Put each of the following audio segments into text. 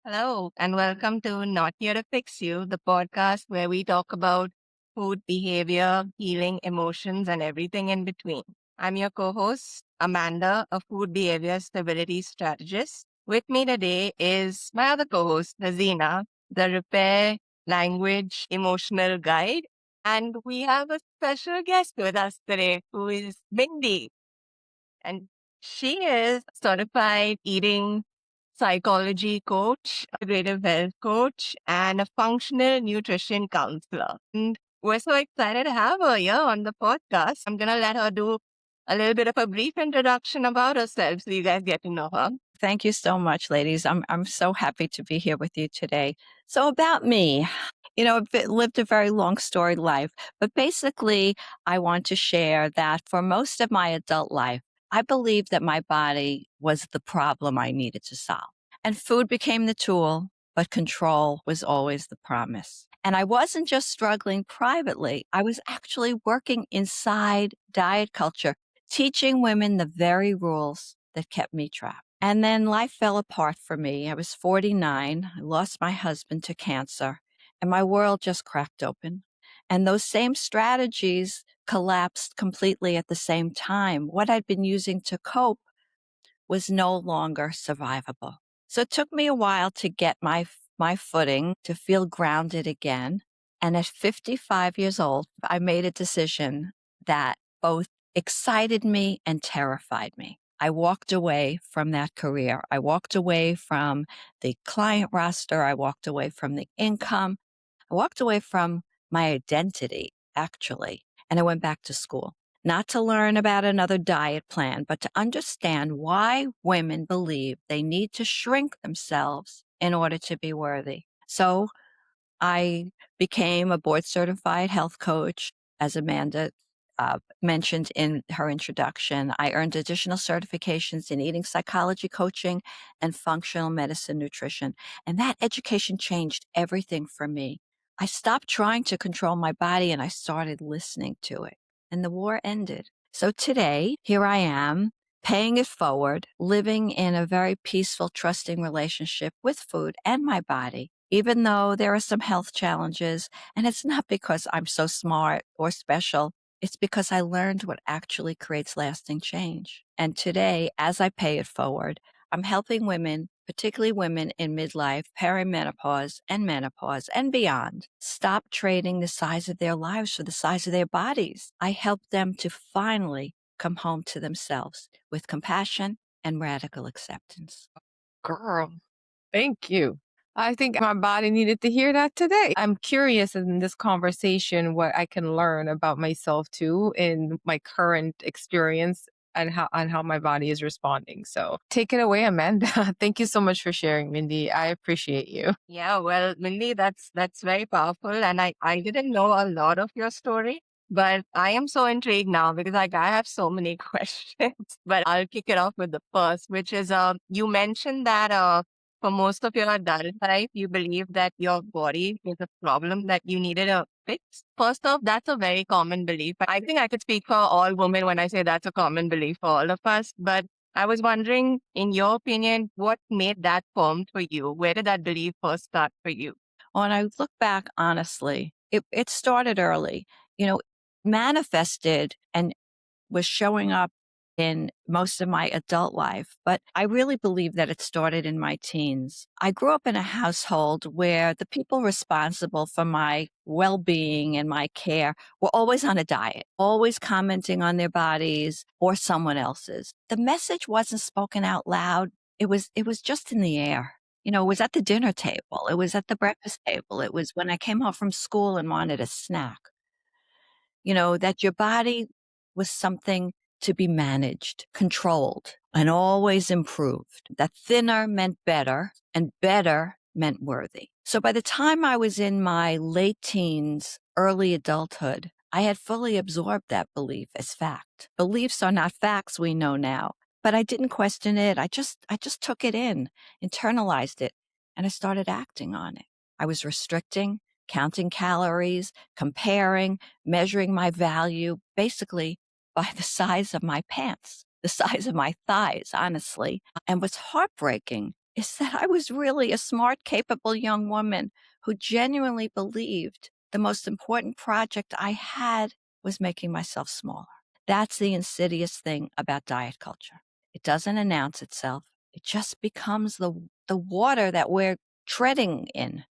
Hello, and welcome to Not Here to Fix You, the podcast where we talk about food behavior, healing, emotions, and everything in between. I'm your co host, Amanda, a food behavior stability strategist. With me today is my other co host, Hazina, the repair language emotional guide. And we have a special guest with us today who is Mindy. And she is certified eating psychology coach, a integrative health coach, and a functional nutrition counselor. And we're so excited to have her here on the podcast. I'm going to let her do a little bit of a brief introduction about herself so you guys get to know her. Thank you so much, ladies. I'm so happy to be here with you today. So about me, I've lived a very long storied life, but basically I want to share that for most of my adult life, I believed that my body was the problem I needed to solve. And food became the tool, but control was always the promise. And I wasn't just struggling privately. I was actually working inside diet culture, teaching women the very rules that kept me trapped. And then life fell apart for me. I was 49. I lost my husband to cancer, and my world just cracked open. And those same strategies collapsed completely at the same time. What I'd been using to cope was no longer survivable. So it took me a while to get my footing, to feel grounded again. And at 55 years old, I made a decision that both excited me and terrified me. I walked away from that career. I walked away from the client roster. I walked away from the income. I walked away from my identity, actually, and I went back to school. Not to learn about another diet plan, but to understand why women believe they need to shrink themselves in order to be worthy. So I became a board certified health coach, as Amanda mentioned in her introduction. I earned additional certifications in eating psychology coaching and functional medicine nutrition. And that education changed everything for me. I stopped trying to control my body and I started listening to it. And the war ended. So today, here I am, paying it forward, living in a very peaceful, trusting relationship with food and my body, even though there are some health challenges. And it's not because I'm so smart or special. It's because I learned what actually creates lasting change. And today, as I pay it forward, I'm helping women, particularly women in midlife, perimenopause, and menopause, and beyond, stop trading the size of their lives for the size of their bodies. I help them to finally come home to themselves with compassion and radical acceptance. Girl, thank you. I think my body needed to hear that today. I'm curious in this conversation what I can learn about myself too in my current experience and how my body is responding. So take it away, Amanda. Thank you so much for sharing, Mindy. I appreciate you. Yeah, well, Mindy, that's very powerful. And I didn't know a lot of your story, but I am so intrigued now because like I have so many questions. But I'll kick it off with the first, which is you mentioned that for most of your adult life, you believe that your body is a problem that you needed a fix. First off, that's a very common belief. I think I could speak for all women when I say that's a common belief for all of us. But I was wondering, in your opinion, what made that form for you? Where did that belief first start for you? When I look back honestly, it started early, you know, manifested and was showing up in most of my adult life, but I really believe that it started in my teens. I grew up in a household where the people responsible for my well-being and my care were always on a diet, always commenting on their bodies or someone else's. The message wasn't spoken out loud. It was just in the air. It was at the dinner table. It was at the breakfast table. It was when I came home from school and wanted a snack. That your body was something to be managed, controlled, and always improved. That thinner meant better and better meant worthy. So by the time I was in my late teens, early adulthood, I had fully absorbed that belief as fact. Beliefs are not facts, we know now, but I didn't question it. I just took it in, internalized it, and I started acting on it. I was restricting, counting calories, comparing, measuring my value basically by the size of my pants, the size of my thighs, honestly. And what's heartbreaking is that I was really a smart, capable young woman who genuinely believed the most important project I had was making myself smaller. That's the insidious thing about diet culture. It doesn't announce itself. It just becomes the water that we're treading in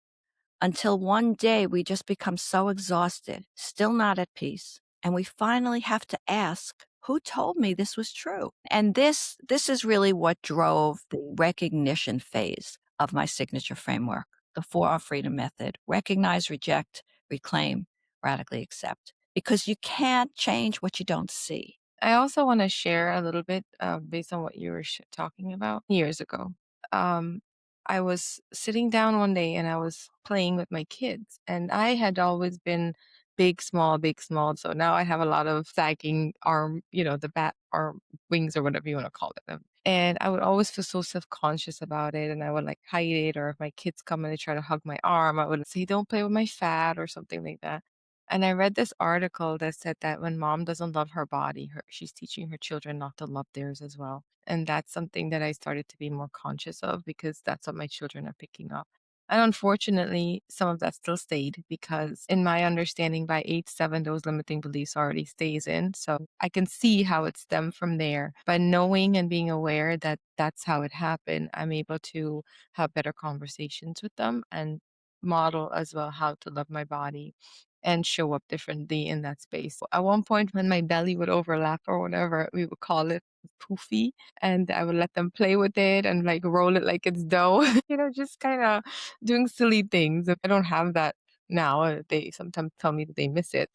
until one day we just become so exhausted, still not at peace, and we finally have to ask, who told me this was true? And this is really what drove the recognition phase of my signature framework, the 4R freedom method: recognize, reject, reclaim, radically accept. Because you can't change what you don't see. I also want to share a little bit based on what you were talking about years ago. Um, I was sitting down one day and I was playing with my kids, and I had always been big, small, big, small. So now I have a lot of sagging arm, the bat arm wings or whatever you want to call it. And I would always feel so self-conscious about it, and I would like hide it. Or if my kids come and they try to hug my arm, I would say, "Don't play with my fat," or something like that. And I read this article that said that when mom doesn't love her body, she's teaching her children not to love theirs as well. And that's something that I started to be more conscious of because that's what my children are picking up. And unfortunately, some of that still stayed because, in my understanding, by age 7, those limiting beliefs already stays in. So I can see how it stemmed from there. By knowing and being aware that that's how it happened, I'm able to have better conversations with them and model as well how to love my body and show up differently in that space. At one point, when my belly would overlap or whatever, we would call it poofy, and I would let them play with it and like roll it like it's dough, just kind of doing silly things. I don't have that now. They sometimes tell me that they miss it.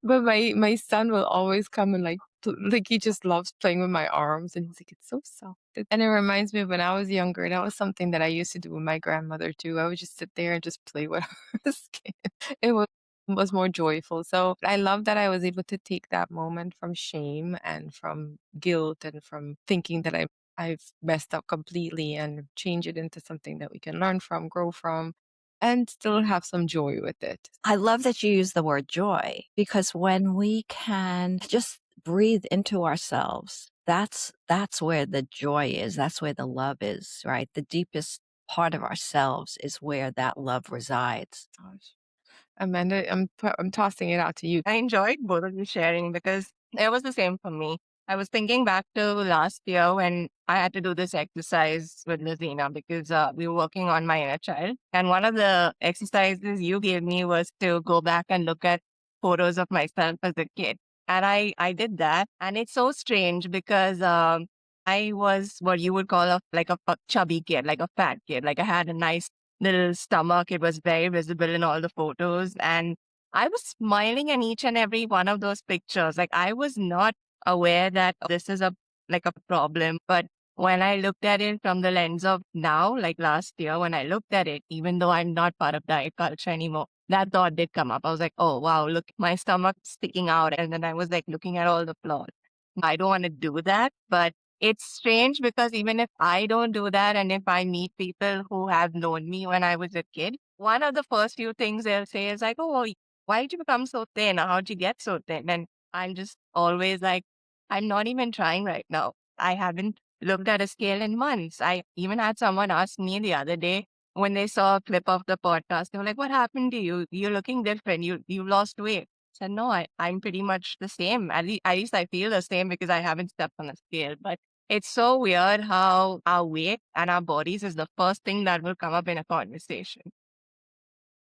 But my son will always come and like he just loves playing with my arms, and he's like, it's so soft. And it reminds me of when I was younger. That was something that I used to do with my grandmother too. I would just sit there and just play with her skin. It was more joyful. So I love that I was able to take that moment from shame and from guilt and from thinking that I've messed up completely and change it into something that we can learn from, grow from, and still have some joy with it. I love that you use the word joy, because when we can just breathe into ourselves, that's where the joy is. That's where the love is, right? The deepest part of ourselves is where that love resides. Gosh. Amanda, I'm tossing it out to you. I enjoyed both of you sharing because it was the same for me. I was thinking back to last year when I had to do this exercise with Lazina because we were working on my inner child. And one of the exercises you gave me was to go back and look at photos of myself as a kid. And I did that. And it's so strange because I was what you would call like a chubby kid, like a fat kid. Like I had a nice little stomach. It was very visible in all the photos. And I was smiling in each and every one of those pictures. Like I was not aware that this is a problem. But when I looked at it from the lens of now, like last year, when I looked at it, even though I'm not part of diet culture anymore, that thought did come up. I was like, oh wow, look, my stomach sticking out. And then I was like looking at all the flaws. I don't want to do that, but it's strange because even if I don't do that, and if I meet people who have known me when I was a kid, one of the first few things they'll say is like, oh, why did you become so thin? Or how'd you get so thin? And I'm just always like, I'm not even trying right now. I haven't looked at a scale in months. I even had someone ask me the other day when they saw a clip of the podcast, they were like, what happened to you? You're looking different. You lost weight. I said, no, I'm pretty much the same. At least I feel the same because I haven't stepped on a scale. But it's so weird how our weight and our bodies is the first thing that will come up in a conversation.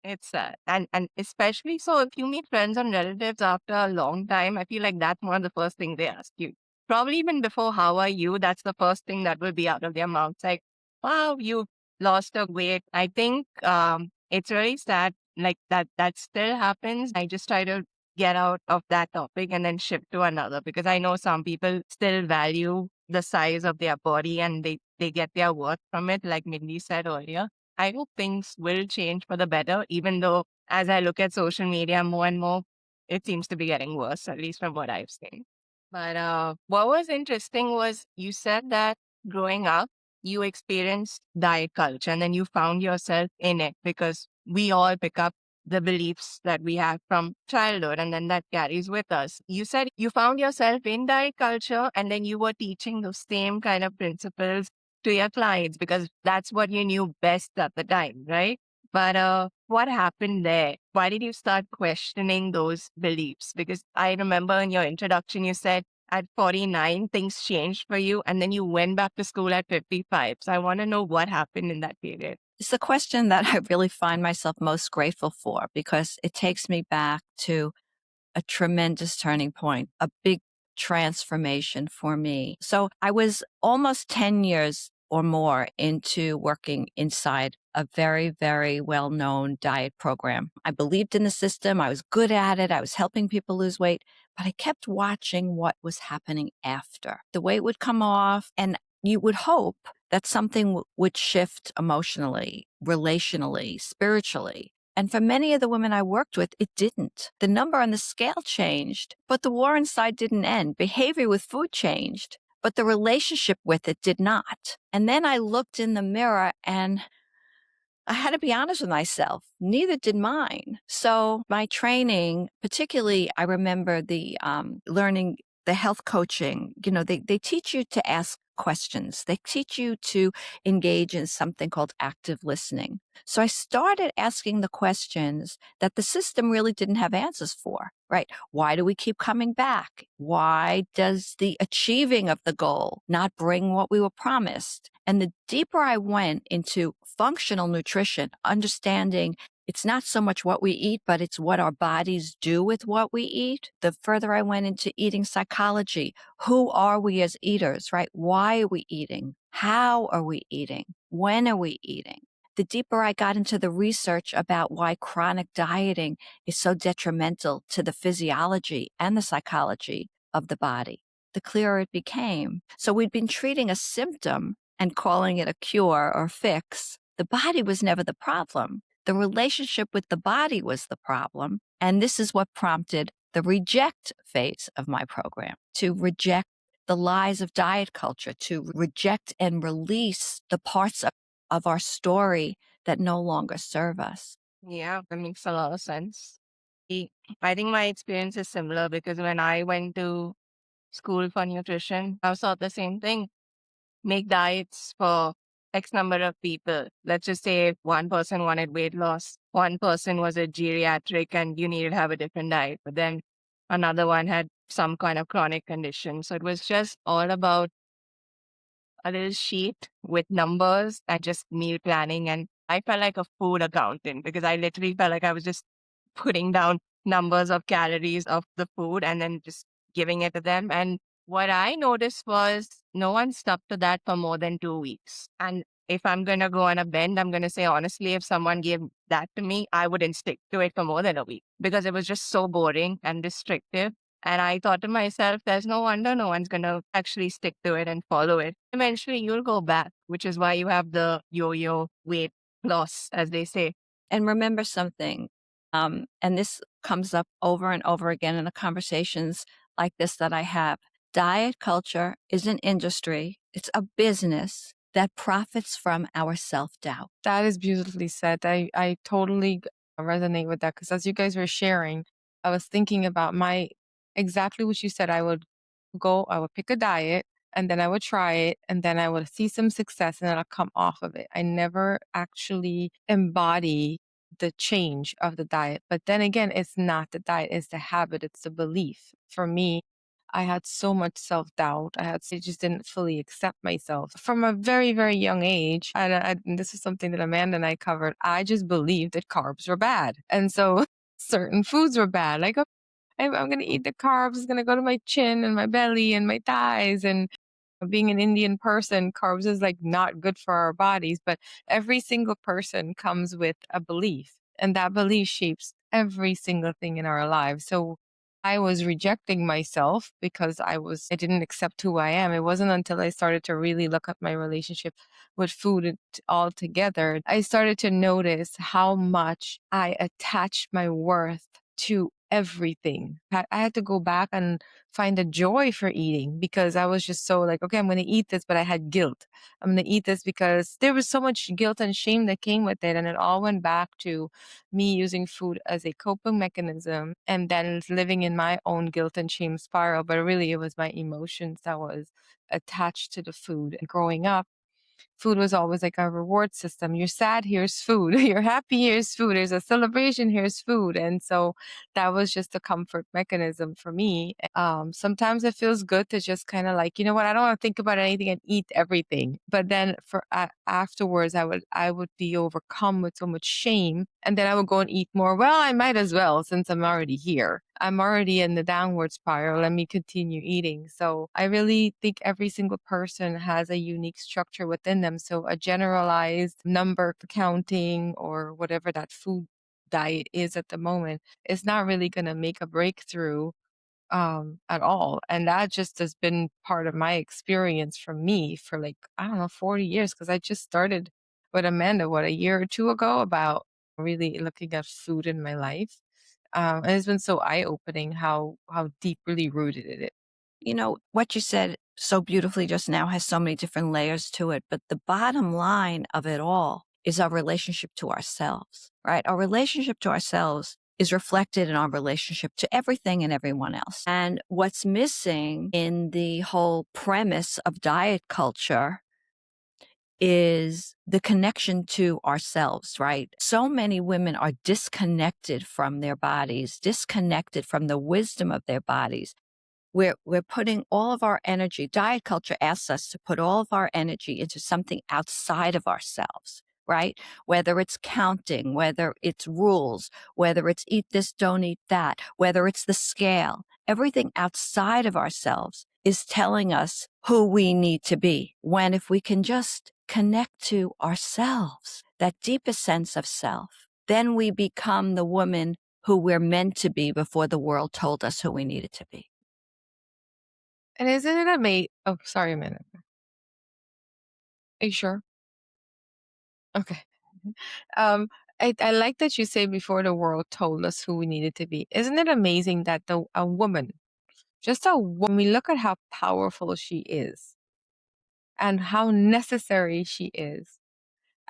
It's sad. And especially so if you meet friends and relatives after a long time, I feel like that's one of the first things they ask you. Probably even before how are you, that's the first thing that will be out of their mouths. Like, wow, you lost a weight. I think it's really sad like that still happens. I just try to get out of that topic and then shift to another because I know some people still value the size of their body and they get their worth from it, like Mindy said earlier. I hope things will change for the better, even though as I look at social media more and more, it seems to be getting worse, at least from what I've seen. But what was interesting was you said that growing up, you experienced diet culture and then you found yourself in it because we all pick up the beliefs that we have from childhood and then that carries with us. You said you found yourself in diet culture and then you were teaching those same kind of principles to your clients because that's what you knew best at the time, right? But what happened there? Why did you start questioning those beliefs? Because I remember in your introduction, you said at 49, things changed for you, and then you went back to school at 55. So I want to know what happened in that period. It's the question that I really find myself most grateful for because it takes me back to a tremendous turning point, a big transformation for me. So I was almost 10 years or more into working inside a very, very well known diet program. I believed in the system. I was good at it. I was helping people lose weight, but I kept watching what was happening after. The weight would come off, and you would hope that something would shift emotionally, relationally, spiritually. And for many of the women I worked with, it didn't. The number on the scale changed, but the war inside didn't end. Behavior with food changed, but the relationship with it did not. And then I looked in the mirror and I had to be honest with myself. Neither did mine. So my training, particularly, I remember the learning the health coaching. They teach you to ask questions. They teach you to engage in something called active listening. So I started asking the questions that the system really didn't have answers for, right? Why do we keep coming back? Why does the achieving of the goal not bring what we were promised? And the deeper I went into functional nutrition, understanding it's not so much what we eat, but it's what our bodies do with what we eat. The further I went into eating psychology, who are we as eaters, right? Why are we eating? How are we eating? When are we eating? The deeper I got into the research about why chronic dieting is so detrimental to the physiology and the psychology of the body, the clearer it became. So we'd been treating a symptom and calling it a cure or fix. The body was never the problem. The relationship with the body was the problem. And this is what prompted the reject phase of my program, to reject the lies of diet culture, to reject and release the parts of our story that no longer serve us. Yeah, that makes a lot of sense. I think my experience is similar because when I went to school for nutrition, I was taught the same thing. Make diets for X number of people. Let's just say if one person wanted weight loss, one person was a geriatric and you needed to have a different diet, but then another one had some kind of chronic condition. So it was just all about a little sheet with numbers and just meal planning. And I felt like a food accountant because I literally felt like I was just putting down numbers of calories of the food and then just giving it to them. And what I noticed was no one stuck to that for more than 2 weeks. And if I'm going to go on a bend, I'm going to say, honestly, if someone gave that to me, I wouldn't stick to it for more than a week because it was just so boring and restrictive. And I thought to myself, there's no wonder no one's going to actually stick to it and follow it. Eventually, you'll go back, which is why you have the yo yo weight loss, as they say. And remember something, and this comes up over and over again in the conversations like this that I have. Diet culture is an industry, it's a business that profits from our self-doubt. That is beautifully said. I totally resonate with that because as you guys were sharing, I was thinking about exactly what you said. I would pick a diet and then I would try it and then I would see some success and then I'll come off of it. I never actually embody the change of the diet. But then again, it's not the diet, it's the habit, it's the belief. For me, I had so much self-doubt. I just didn't fully accept myself from a very, very young age. And this is something that Amanda and I covered. I just believed that carbs were bad. And so certain foods were bad. Like, I'm going to eat the carbs. It's going to go to my chin and my belly and my thighs. And being an Indian person, carbs is like not good for our bodies. But every single person comes with a belief, and that belief shapes every single thing in our lives. So I was rejecting myself because I didn't accept who I am. It wasn't until I started to really look at my relationship with food altogether, I started to notice how much I attached my worth to everything. I had to go back and find a joy for eating because I was just so like, okay, I'm going to eat this, but I had guilt. I'm going to eat this because there was so much guilt and shame that came with it. And it all went back to me using food as a coping mechanism and then living in my own guilt and shame spiral. But really, it was my emotions that was attached to the food. And growing up, food was always like a reward system. You're sad, here's food. You're happy, here's food. There's a celebration, here's food. And so that was just a comfort mechanism for me. Sometimes it feels good to just kind of like, you know what, I don't want to think about anything and eat everything. But then for afterwards, I would be overcome with so much shame, and then I would go and eat more. Well, I might as well, since I'm already here. I'm already in the downward spiral. Let me continue eating. So I really think every single person has a unique structure within them. So a generalized number counting or whatever that food diet is at the moment is not really going to make a breakthrough at all. And that just has been part of my experience for me for like, I don't know, 40 years, because I just started with Amanda, what, a year or two ago, about really looking at food in my life. And it's been so eye-opening how deeply rooted it is. You know, what you said so beautifully just now has so many different layers to it, but the bottom line of it all is our relationship to ourselves, right? Our relationship to ourselves is reflected in our relationship to everything and everyone else. And what's missing in the whole premise of diet culture is the connection to ourselves, right? So many women are disconnected from their bodies, disconnected from the wisdom of their bodies. We're putting all of our energy. Diet culture asks us to put all of our energy into something outside of ourselves, right? Whether it's counting, whether it's rules, whether it's eat this, don't eat that, whether it's the scale, everything outside of ourselves is telling us who we need to be. When if we can just connect to ourselves, that deepest sense of self, then we become the woman who we're meant to be before the world told us who we needed to be. And isn't it amazing? Oh, sorry, Amanda. Are you sure? Okay. Um, I like that you say before the world told us who we needed to be. Isn't it amazing that a woman, just a woman, we look at how powerful she is and how necessary she is,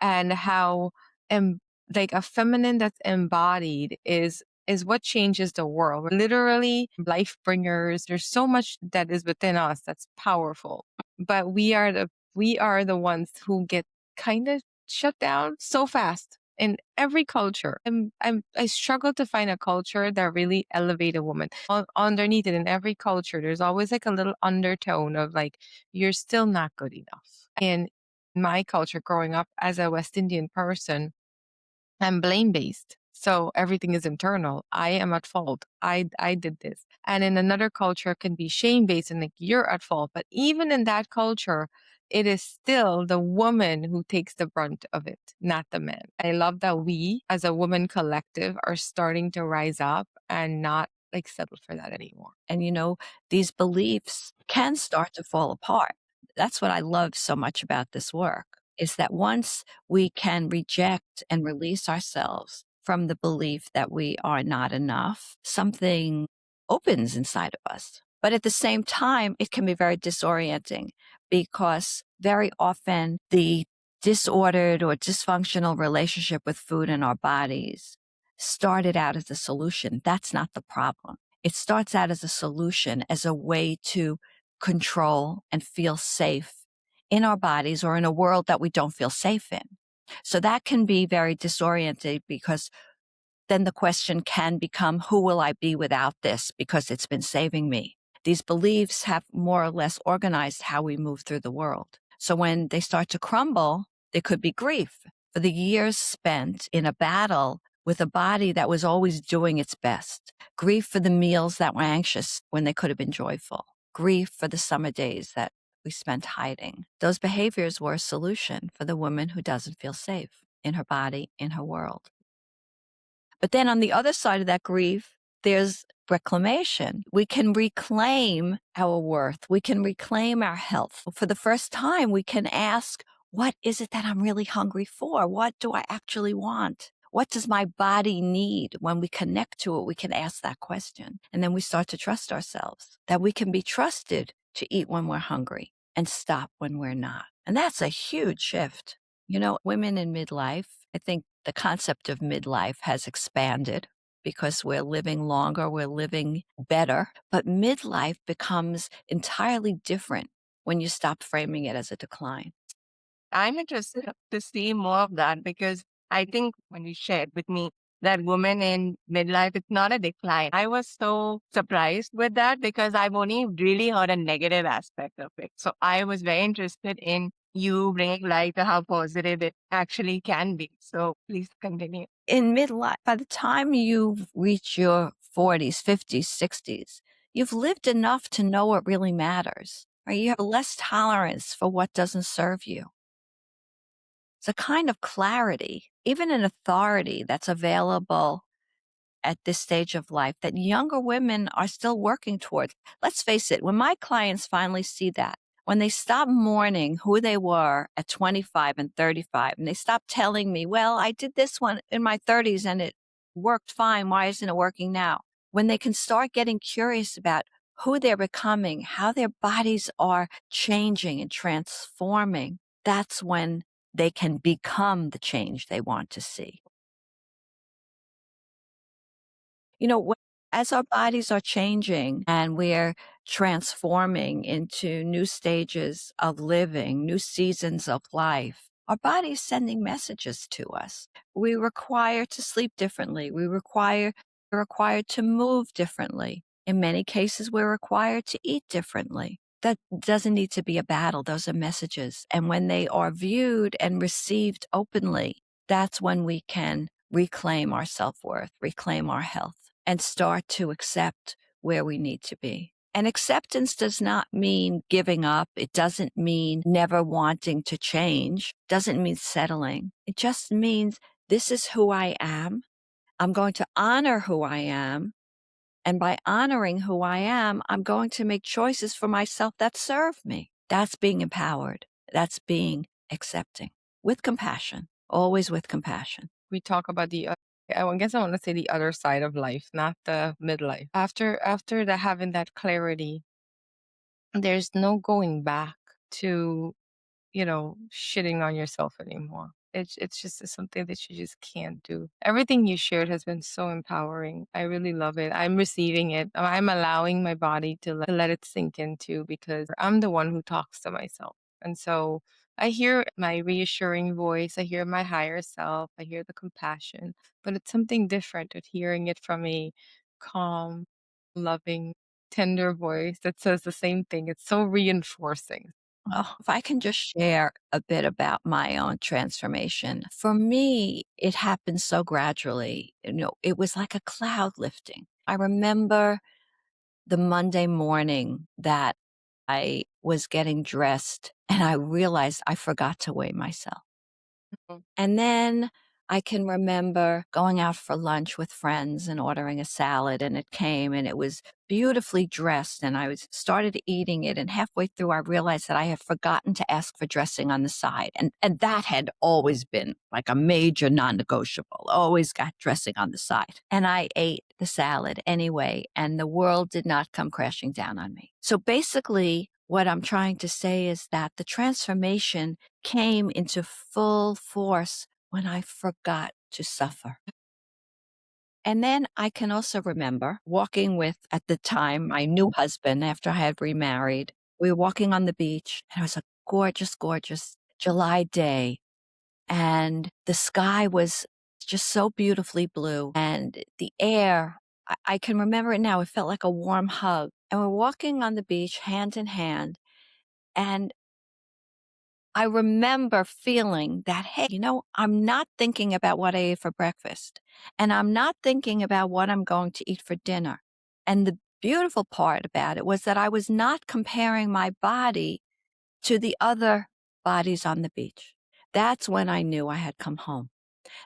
and how em- like a feminine that's embodied is what changes the world. We're literally life bringers. There's so much that is within us that's powerful, but we are the ones who get kind of shut down so fast in every culture. I struggle to find a culture that really elevate a woman. Underneath it, in every culture, there's always like a little undertone of like, you're still not good enough. In my culture growing up as a West Indian person, I'm blame based. So everything is internal. I am at fault. I did this. And in another culture it can be shame based and like, you're at fault. But even in that culture, it is still the woman who takes the brunt of it, not the man. I love that we as a woman collective are starting to rise up and not like settle for that anymore. And, you know, these beliefs can start to fall apart. That's what I love so much about this work, is that once we can reject and release ourselves from the belief that we are not enough, something opens inside of us. But at the same time, it can be very disorienting because very often the disordered or dysfunctional relationship with food in our bodies started out as a solution. That's not the problem. It starts out as a solution, as a way to control and feel safe in our bodies or in a world that we don't feel safe in. So that can be very disorienting because then the question can become, who will I be without this? Because it's been saving me. These beliefs have more or less organized how we move through the world. So when they start to crumble, there could be grief for the years spent in a battle with a body that was always doing its best. Grief for the meals that were anxious when they could have been joyful. Grief for the summer days that we spent hiding. Those behaviors were a solution for the woman who doesn't feel safe in her body, in her world. But then on the other side of that grief, there's reclamation. We can reclaim our worth. We can reclaim our health. For the first time, we can ask, what is it that I'm really hungry for? What do I actually want? What does my body need? When we connect to it, we can ask that question. And then we start to trust ourselves, that we can be trusted to eat when we're hungry and stop when we're not. And that's a huge shift. You know, women in midlife, I think the concept of midlife has expanded because we're living longer, we're living better. But midlife becomes entirely different when you stop framing it as a decline. I'm interested to see more of that because I think when you shared with me that women in midlife, it's not a decline. I was so surprised with that because I've only really heard a negative aspect of it. So I was very interested in you bringing light to how positive it actually can be. So please continue. In midlife, by the time you reach your 40s, 50s, 60s, you've lived enough to know what really matters, right? You have less tolerance for what doesn't serve you. It's a kind of clarity, even an authority that's available at this stage of life that younger women are still working towards. Let's face it, when my clients finally see that, when they stop mourning who they were at 25 and 35, and they stop telling me, well, I did this one in my 30s and it worked fine. Why isn't it working now? When they can start getting curious about who they're becoming, how their bodies are changing and transforming, that's when they can become the change they want to see. You know, as our bodies are changing and we're transforming into new stages of living, new seasons of life, our body is sending messages to us. We require to sleep differently. We're required to move differently. In many cases, we're required to eat differently. That doesn't need to be a battle. Those are messages. And when they are viewed and received openly, that's when we can reclaim our self-worth, reclaim our health, and start to accept where we need to be. And acceptance does not mean giving up. It doesn't mean never wanting to change. It doesn't mean settling. It just means this is who I am. I'm going to honor who I am. And by honoring who I am, I'm going to make choices for myself that serve me. That's being empowered. That's being accepting with compassion, always with compassion. We talk about I guess I want to say the other side of life, not the midlife. After having that clarity, there's no going back to, shitting on yourself anymore. It's just something that you just can't do. Everything you shared has been so empowering. I really love it. I'm receiving it. I'm allowing my body to let it sink into because I'm the one who talks to myself. And so I hear my reassuring voice. I hear my higher self. I hear the compassion, but it's something different with hearing it from a calm, loving, tender voice that says the same thing. It's so reinforcing. Oh, if I can just share a bit about my own transformation. For me, it happened so gradually. It was like a cloud lifting. I remember the Monday morning that I was getting dressed and I realized I forgot to weigh myself. Mhm. And then I can remember going out for lunch with friends and ordering a salad, and it came and it was beautifully dressed, and started eating it, and halfway through I realized that I had forgotten to ask for dressing on the side. And that had always been like a major non-negotiable. Always got dressing on the side. And I ate the salad anyway, and the world did not come crashing down on me. So basically, what I'm trying to say is that the transformation came into full force when I forgot to suffer. And then I can also remember walking with, at the time, my new husband after I had remarried. We were walking on the beach, and it was a gorgeous, gorgeous July day. And the sky was just so beautifully blue. And the air, I can remember it now, it felt like a warm hug. And we're walking on the beach hand in hand. And I remember feeling that, hey, I'm not thinking about what I ate for breakfast, and I'm not thinking about what I'm going to eat for dinner. And the beautiful part about it was that I was not comparing my body to the other bodies on the beach. That's when I knew I had come home.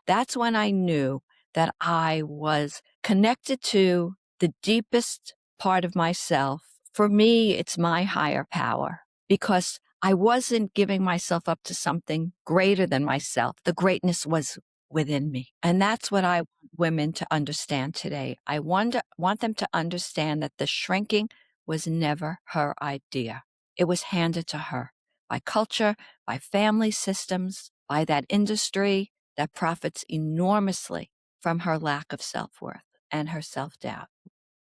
That's when I knew that I was connected to the deepest part of myself. For me, it's my higher power because I wasn't giving myself up to something greater than myself. The greatness was within me. And that's what I want women to understand today. I want them to understand that the shrinking was never her idea. It was handed to her by culture, by family systems, by that industry that profits enormously from her lack of self-worth and her self-doubt.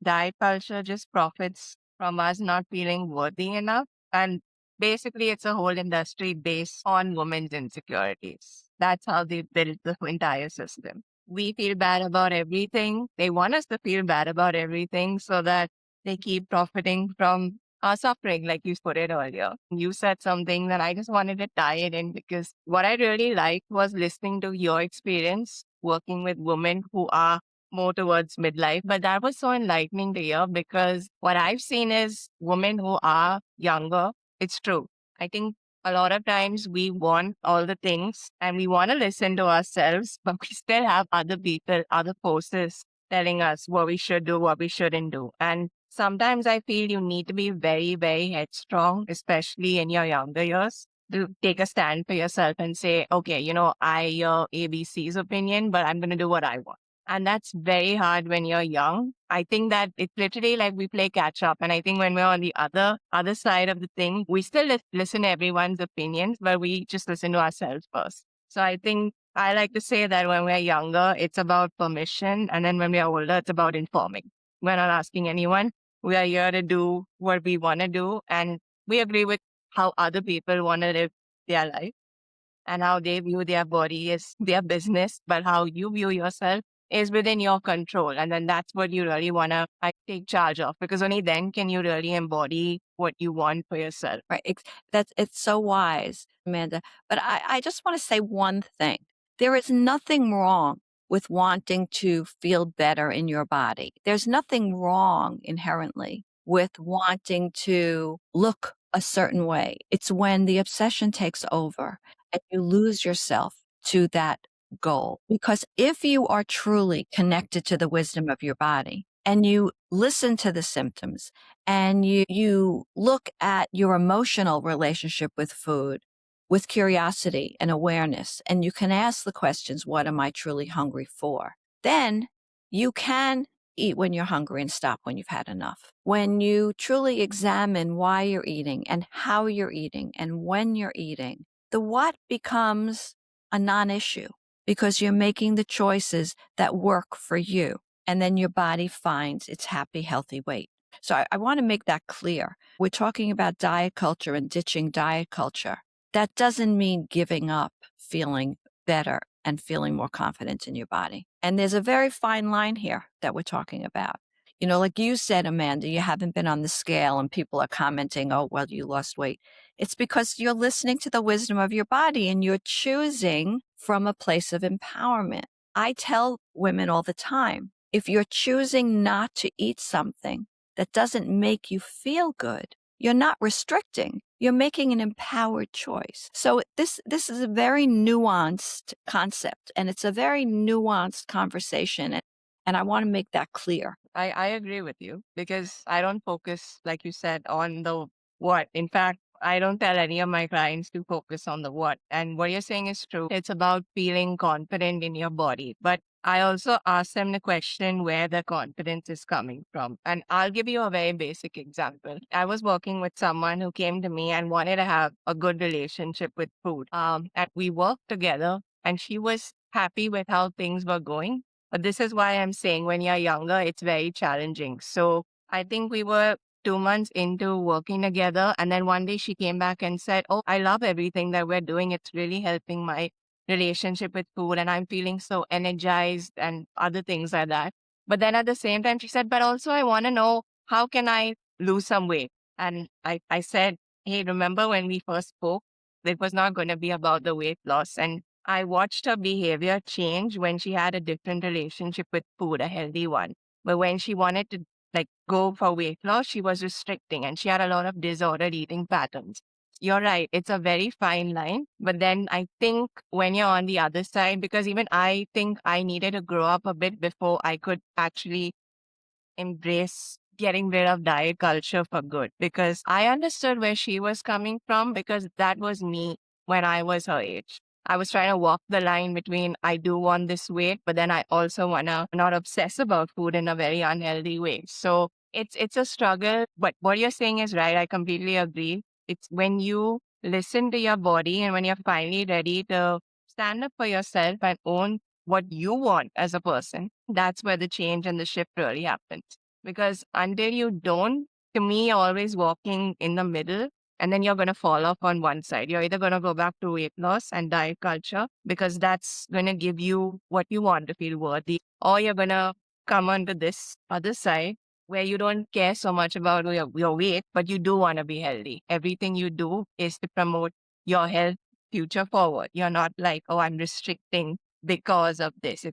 Diet culture just profits from us not feeling worthy enough. And Basically, it's a whole industry based on women's insecurities. That's how they built the entire system. We feel bad about everything. They want us to feel bad about everything so that they keep profiting from our suffering, like you put it earlier. You said something that I just wanted to tie it in because what I really liked was listening to your experience working with women who are more towards midlife. But that was so enlightening to hear because what I've seen is women who are younger. It's true. I think a lot of times we want all the things and we want to listen to ourselves, but we still have other people, other forces telling us what we should do, what we shouldn't do. And sometimes I feel you need to be very, very headstrong, especially in your younger years, to take a stand for yourself and say, okay, I hear ABC's opinion, but I'm going to do what I want. And that's very hard when you're young. I think that it's literally like we play catch up. And I think when we're on the other side of the thing, we still listen to everyone's opinions, but we just listen to ourselves first. So I think I like to say that when we're younger, it's about permission. And then when we're older, it's about informing. We're not asking anyone. We are here to do what we want to do. And we agree with how other people want to live their life and how they view their body is their business, but how you view yourself is within your control. And then that's what you really want to take charge of because only then can you really embody what you want for yourself. Right. It's so wise, Amanda. But I just want to say one thing. There is nothing wrong with wanting to feel better in your body. There's nothing wrong inherently with wanting to look a certain way. It's when the obsession takes over and you lose yourself to that goal. Because if you are truly connected to the wisdom of your body and you listen to the symptoms and you look at your emotional relationship with food with curiosity and awareness, and you can ask the questions, what am I truly hungry for? Then you can eat when you're hungry and stop when you've had enough. When you truly examine why you're eating and how you're eating and when you're eating, the what becomes a non-issue because you're making the choices that work for you. And then your body finds its happy, healthy weight. So I want to make that clear. We're talking about diet culture and ditching diet culture. That doesn't mean giving up feeling better and feeling more confident in your body. And there's a very fine line here that we're talking about. Like you said, Amanda, you haven't been on the scale and people are commenting, oh, well, you lost weight. It's because you're listening to the wisdom of your body and you're choosing from a place of empowerment. I tell women all the time, if you're choosing not to eat something that doesn't make you feel good, you're not restricting. You're making an empowered choice. So this is a very nuanced concept and it's a very nuanced conversation. And I want to make that clear. I agree with you because I don't focus, like you said, on the what. In fact, I don't tell any of my clients to focus on the what. And what you're saying is true. It's about feeling confident in your body. But I also ask them the question where the confidence is coming from. And I'll give you a very basic example. I was working with someone who came to me and wanted to have a good relationship with food. And we worked together and she was happy with how things were going. But this is why I'm saying when you're younger, it's very challenging. So I think we were 2 months into working together. And then one day she came back and said, oh, I love everything that we're doing. It's really helping my relationship with food. And I'm feeling so energized and other things like that. But then at the same time, she said, but also I want to know how can I lose some weight? And I said, hey, remember when we first spoke, it was not going to be about the weight loss. And I watched her behavior change when she had a different relationship with food, a healthy one. But when she wanted to go for weight loss, she was restricting and she had a lot of disordered eating patterns. You're right. It's a very fine line. But then I think when you're on the other side, because even I think I needed to grow up a bit before I could actually embrace getting rid of diet culture for good, because I understood where she was coming from because that was me when I was her age. I was trying to walk the line between I do want this weight, but then I also want to not obsess about food in a very unhealthy way. So it's a struggle, but what you're saying is right. I completely agree. It's when you listen to your body and when you're finally ready to stand up for yourself and own what you want as a person, that's where the change and the shift really happens. Because until you don't, to me, you're always walking in the middle And then you're going to fall off on one side. You're either going to go back to weight loss and diet culture because that's going to give you what you want to feel worthy, or you're going to come onto this other side where you don't care so much about your weight, but you do want to be healthy. Everything you do is to promote your health future forward. You're not like, oh, I'm restricting because of this.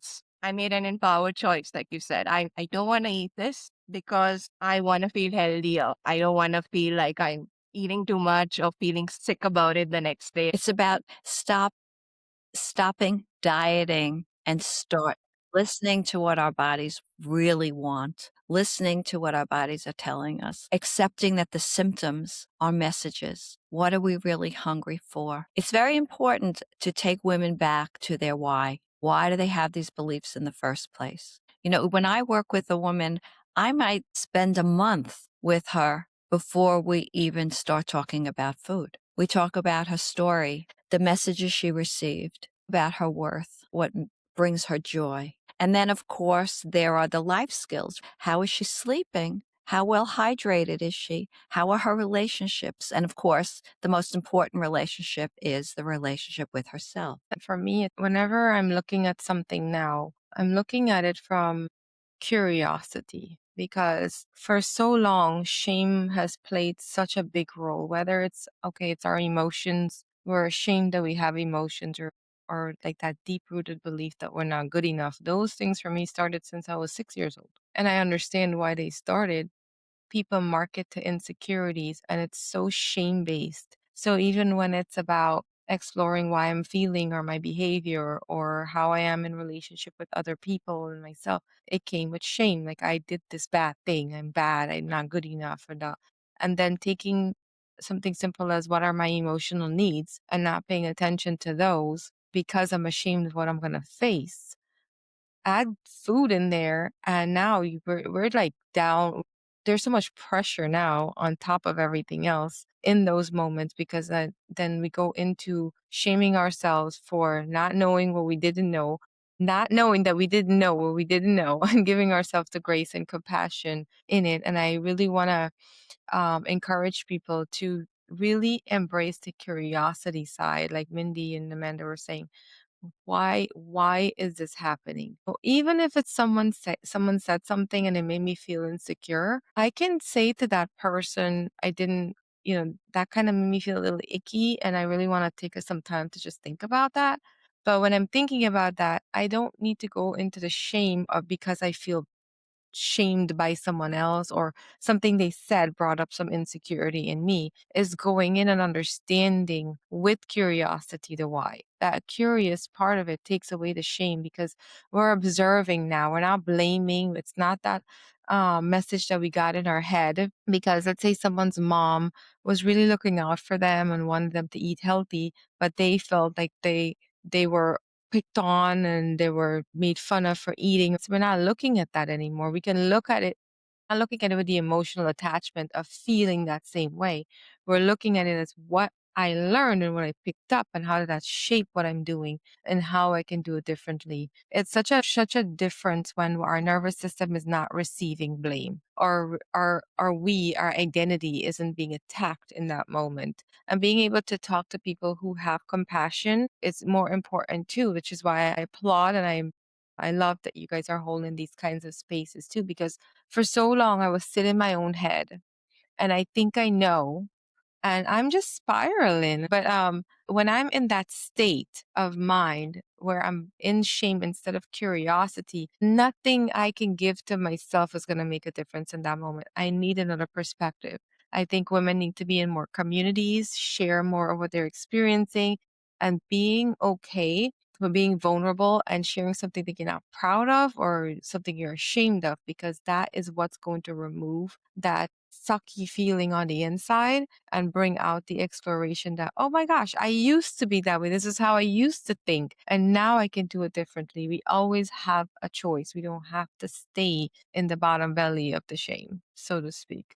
I made an empowered choice, like you said. I don't want to eat this because I want to feel healthier. I don't want to feel like I'm eating too much or feeling sick about it the next day. It's about stopping dieting and start listening to what our bodies really want, listening to what our bodies are telling us, accepting that the symptoms are messages. What are we really hungry for? It's very important to take women back to their why. Why do they have these beliefs in the first place? You know, when I work with a woman, I might spend a month with her before we even start talking about food. We talk about her story, the messages she received, about her worth, what brings her joy. And then, of course, there are the life skills. How is she sleeping? How well hydrated is she? How are her relationships? And of course, the most important relationship is the relationship with herself. For me, whenever I'm looking at something now, I'm looking at it from curiosity because for so long, shame has played such a big role, whether it's okay, it's our emotions. We're ashamed that we have emotions or like that deep rooted belief that we're not good enough. Those things for me started since I was 6 years old. And I understand why they started. People market to insecurities and it's so shame based. So even when it's about exploring why I'm feeling or my behavior or how I am in relationship with other people and myself, it came with shame. Like I did this bad thing. I'm bad. I'm not good enough or that. And then taking something simple as what are my emotional needs and not paying attention to those because I'm ashamed of what I'm going to face, add food in there and now we're like down. There's so much pressure now on top of everything else in those moments because then we go into shaming ourselves for not knowing what we didn't know, not knowing that we didn't know what we didn't know and giving ourselves the grace and compassion in it. And I really want to encourage people to really embrace the curiosity side like Mindy and Amanda were saying. Why is this happening? Well, even if it's someone said something and it made me feel insecure, I can say to that person, I didn't, that kind of made me feel a little icky and I really want to take some time to just think about that. But when I'm thinking about that, I don't need to go into the shame of because I feel shamed by someone else or something they said brought up some insecurity in me, is going in and understanding with curiosity the why. That curious part of it takes away the shame because we're observing now. We're not blaming. It's not that message that we got in our head because let's say someone's mom was really looking out for them and wanted them to eat healthy, but they felt like they were picked on and they were made fun of for eating. So we're not looking at that anymore. We can look at it, not looking at it with the emotional attachment of feeling that same way. We're looking at it as what I learned and what I picked up and how did that shape what I'm doing and how I can do it differently. It's such a difference when our nervous system is not receiving blame or our identity isn't being attacked in that moment. And being able to talk to people who have compassion is more important too, which is why I applaud and I love that you guys are holding these kinds of spaces too, because for so long I was sitting in my own head and I think I know and I'm just spiraling. But when I'm in that state of mind where I'm in shame instead of curiosity, nothing I can give to myself is going to make a difference in that moment. I need another perspective. I think women need to be in more communities, share more of what they're experiencing, and being okay with being vulnerable and sharing something that you're not proud of or something you're ashamed of, because that is what's going to remove that sucky feeling on the inside and bring out the exploration that, oh my gosh, I used to be that way. This is how I used to think. And now I can do it differently. We always have a choice. We don't have to stay in the bottom belly of the shame, so to speak.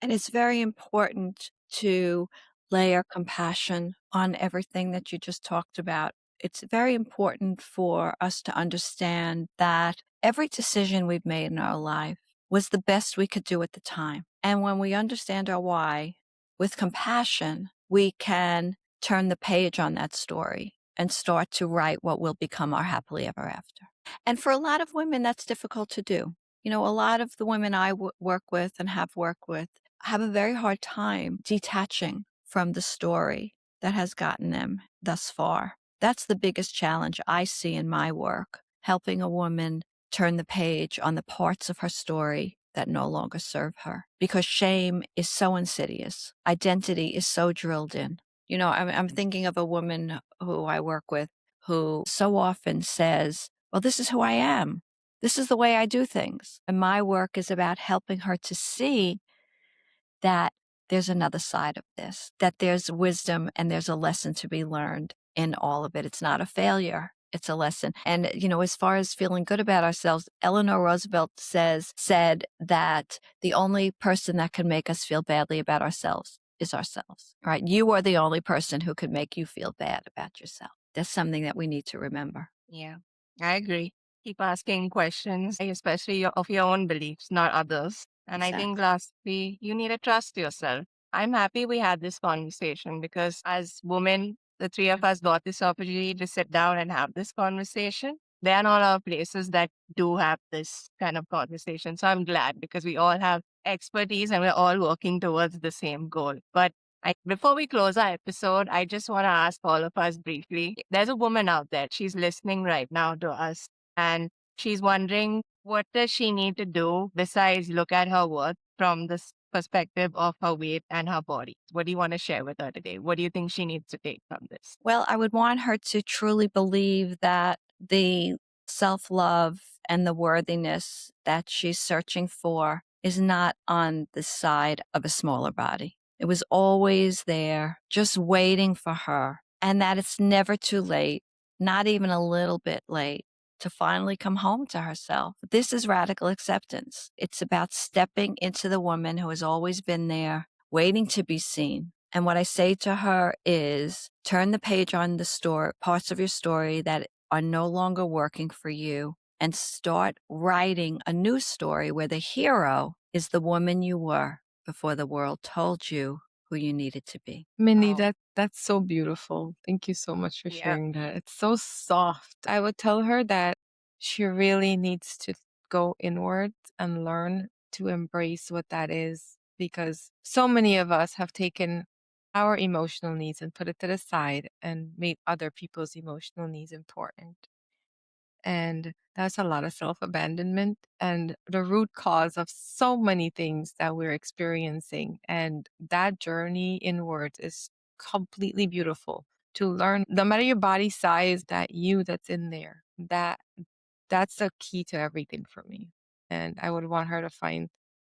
And it's very important to layer compassion on everything that you just talked about. It's very important for us to understand that every decision we've made in our life was the best we could do at the time. And when we understand our why, with compassion, we can turn the page on that story and start to write what will become our happily ever after. And for a lot of women, that's difficult to do. A lot of the women I work with and have worked with have a very hard time detaching from the story that has gotten them thus far. That's the biggest challenge I see in my work, helping a woman turn the page on the parts of her story that no longer serve her. Because shame is so insidious. Identity is so drilled in. I'm thinking of a woman who I work with who so often says, well, this is who I am. This is the way I do things. And my work is about helping her to see that there's another side of this, that there's wisdom and there's a lesson to be learned in all of it. It's not a failure. It's a lesson. And, as far as feeling good about ourselves, Eleanor Roosevelt said that the only person that can make us feel badly about ourselves is ourselves, right? You are the only person who could make you feel bad about yourself. That's something that we need to remember. Yeah, I agree. Keep asking questions, especially of your own beliefs, not others. And I think Exactly. lastly, you need to trust yourself. I'm happy we had this conversation because as women, the three of us got this opportunity to sit down and have this conversation. There are not a lot of places that do have this kind of conversation. So I'm glad because we all have expertise and we're all working towards the same goal. But before we close our episode, I just want to ask all of us briefly. There's a woman out there. She's listening right now to us, and she's wondering what does she need to do besides look at her worth from this perspective of her weight and her body. What do you want to share with her today? What do you think she needs to take from this? Well, I would want her to truly believe that the self-love and the worthiness that she's searching for is not on the side of a smaller body. It was always there, just waiting for her, and that it's never too late, not even a little bit late, to finally come home to herself. This is radical acceptance. It's about stepping into the woman who has always been there, waiting to be seen. And what I say to her is turn the page on the story, parts of your story that are no longer working for you, and start writing a new story where the hero is the woman you were before the world told you who you needed to be. Mindy, Oh, that's so beautiful. Thank you so much for yeah. sharing that. It's so soft. I would tell her that she really needs to go inward and learn to embrace what that is because so many of us have taken our emotional needs and put it to the side and made other people's emotional needs important. And that's a lot of self abandonment and the root cause of so many things that we're experiencing. And that journey inwards is completely beautiful to learn, no matter your body size, that you that's in there, that's the key to everything for me. And I would want her to find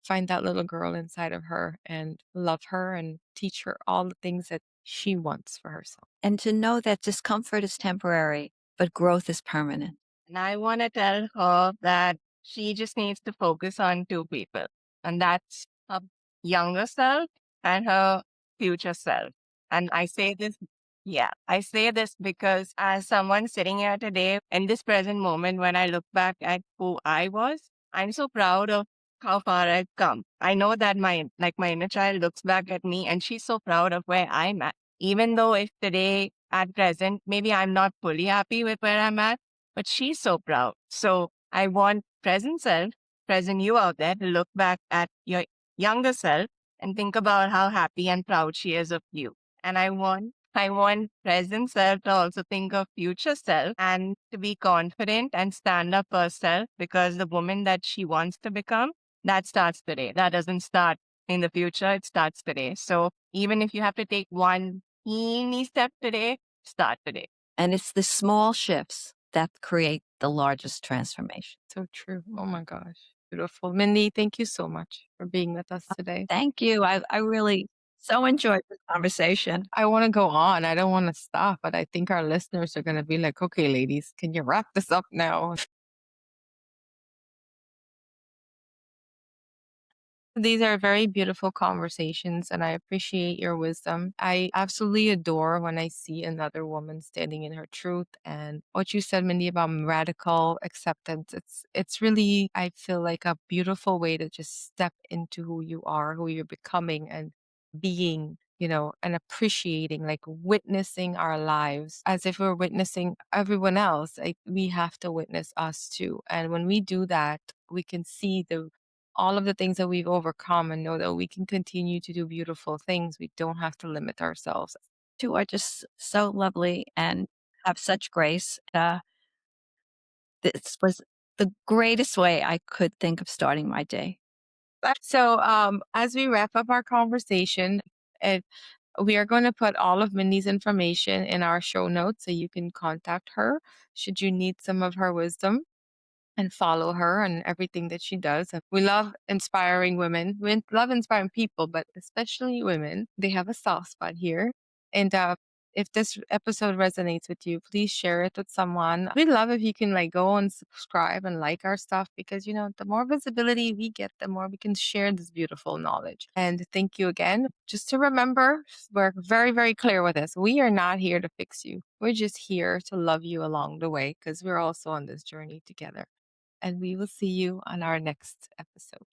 that little girl inside of her and love her and teach her all the things that she wants for herself. And to know that discomfort is temporary, but growth is permanent. And I want to tell her that she just needs to focus on two people, and that's her younger self and her future self. And I say this, yeah, I say this because as someone sitting here today in this present moment, when I look back at who I was, I'm so proud of how far I've come. I know that my inner child looks back at me and she's so proud of where I'm at. Even though if today at present, maybe I'm not fully happy with where I'm at, but she's so proud. So I want present self, present you out there to look back at your younger self and think about how happy and proud she is of you. And I want present self to also think of future self and to be confident and stand up for herself because the woman that she wants to become, that starts today. That doesn't start in the future. It starts today. So even if you have to take one teeny step today, start today. And it's the small shifts that create the largest transformation. So true. Oh my gosh. Beautiful. Mindy, thank you so much for being with us today. Thank you. I really so enjoyed this conversation. I want to go on. I don't want to stop, but I think our listeners are going to be like, okay, ladies, can you wrap this up now? These are very beautiful conversations, and I appreciate your wisdom. I absolutely adore when I see another woman standing in her truth. And what you said, Mindy, about radical acceptance, it's really, I feel like a beautiful way to just step into who you are, who you're becoming, and being, and appreciating, like witnessing our lives as if we're witnessing everyone else. Like we have to witness us too. And when we do that, we can see the all of the things that we've overcome and know that we can continue to do beautiful things. We don't have to limit ourselves. Two are just so lovely and have such grace. This was the greatest way I could think of starting my day. So, as we wrap up our conversation, uh, we are going to put all of Mindy's information in our show notes so you can contact her should you need some of her wisdom and follow her and everything that she does. And we love inspiring women. We love inspiring people, but especially women. They have a soft spot here. And if this episode resonates with you, please share it with someone. We love if you can like go and subscribe and like our stuff because the more visibility we get, the more we can share this beautiful knowledge. And thank you again. Just to remember, we're very, very clear with this. We are not here to fix you. We're just here to love you along the way because we're also on this journey together. And we will see you on our next episode.